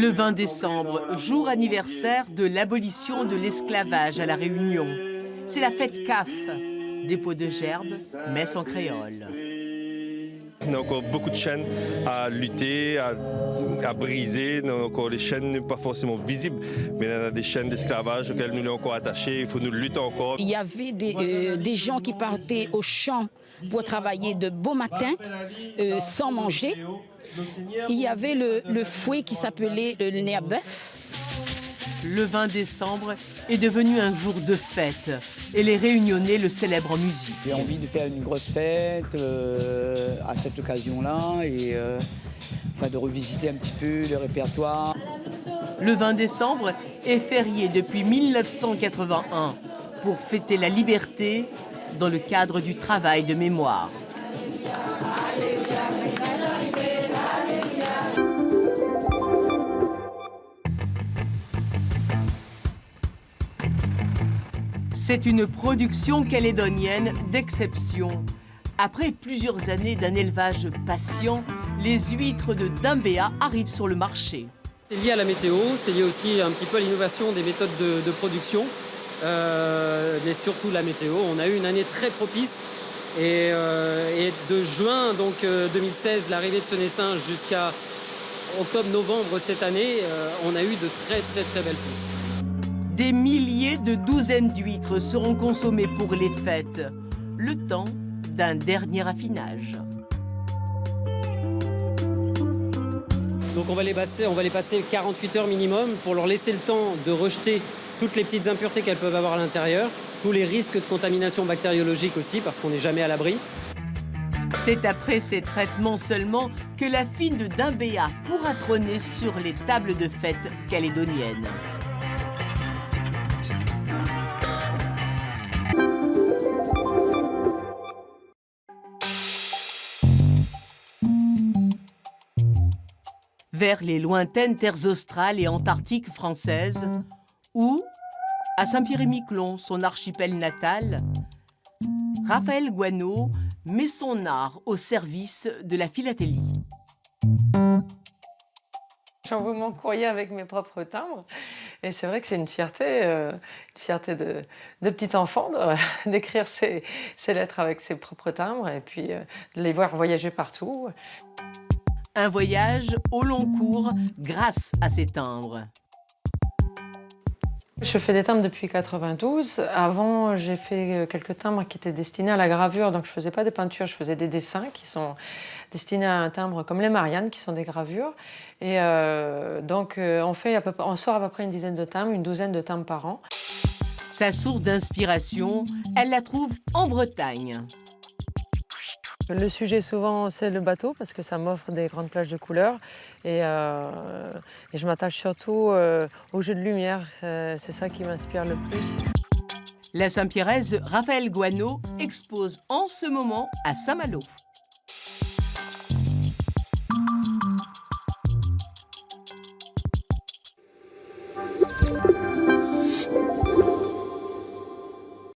Le 20 décembre, jour anniversaire de l'abolition de l'esclavage à La Réunion. C'est la fête CAF, dépôt de gerbes, messe en créole. On a encore beaucoup de chaînes à lutter, à briser. Les chaînes ne sont pas forcément visibles, mais il y a des chaînes d'esclavage auxquelles nous sommes encore attachés. Il faut nous lutter encore. Il y avait des gens qui partaient au champ pour travailler de beau matin sans manger. Il y avait le fouet qui s'appelait le nez à bœuf. Le 20 décembre est devenu un jour de fête et les Réunionnais le célèbrent en musique. J'ai envie de faire une grosse fête à cette occasion-là et de revisiter un petit peu le répertoire. Le 20 décembre est férié depuis 1981 pour fêter la liberté dans le cadre du travail de mémoire. C'est une production calédonienne d'exception. Après plusieurs années d'un élevage patient, les huîtres de Dimbéa arrivent sur le marché. C'est lié à la météo, c'est lié aussi un petit peu à l'innovation des méthodes de production, mais surtout la météo. On a eu une année très propice et de juin 2016, l'arrivée de Senessin, jusqu'à octobre-novembre cette année, on a eu de très belles pousses. Des milliers de douzaines d'huîtres seront consommées pour les fêtes, le temps d'un dernier affinage. Donc on va les passer 48 heures minimum pour leur laisser le temps de rejeter toutes les petites impuretés qu'elles peuvent avoir à l'intérieur, tous les risques de contamination bactériologique aussi, parce qu'on n'est jamais à l'abri. C'est après ces traitements seulement que la fine de Dimbéa pourra trôner sur les tables de fête calédoniennes. Vers les lointaines terres australes et antarctiques françaises, ou à Saint-Pierre-et-Miquelon, son archipel natal, Raphaël Guano met son art au service de la philatélie. J'envoie mon courrier avec mes propres timbres. Et c'est vrai que c'est une fierté de petit enfant d'écrire ses lettres avec ses propres timbres et puis de les voir voyager partout. Un voyage au long cours grâce à ces timbres. Je fais des timbres depuis 92. Avant, j'ai fait quelques timbres qui étaient destinés à la gravure. Donc je ne faisais pas des peintures, je faisais des dessins qui sont destinés à un timbre comme les Mariannes, qui sont des gravures. Et on sort à peu près une dizaine de timbres, une douzaine de timbres par an. Sa source d'inspiration, elle la trouve en Bretagne. Le sujet, souvent, c'est le bateau, parce que ça m'offre des grandes plages de couleurs. Et je m'attache surtout au jeu de lumière. C'est ça qui m'inspire le plus. La Saint-Pierraise Raphaël Guano expose en ce moment à Saint-Malo.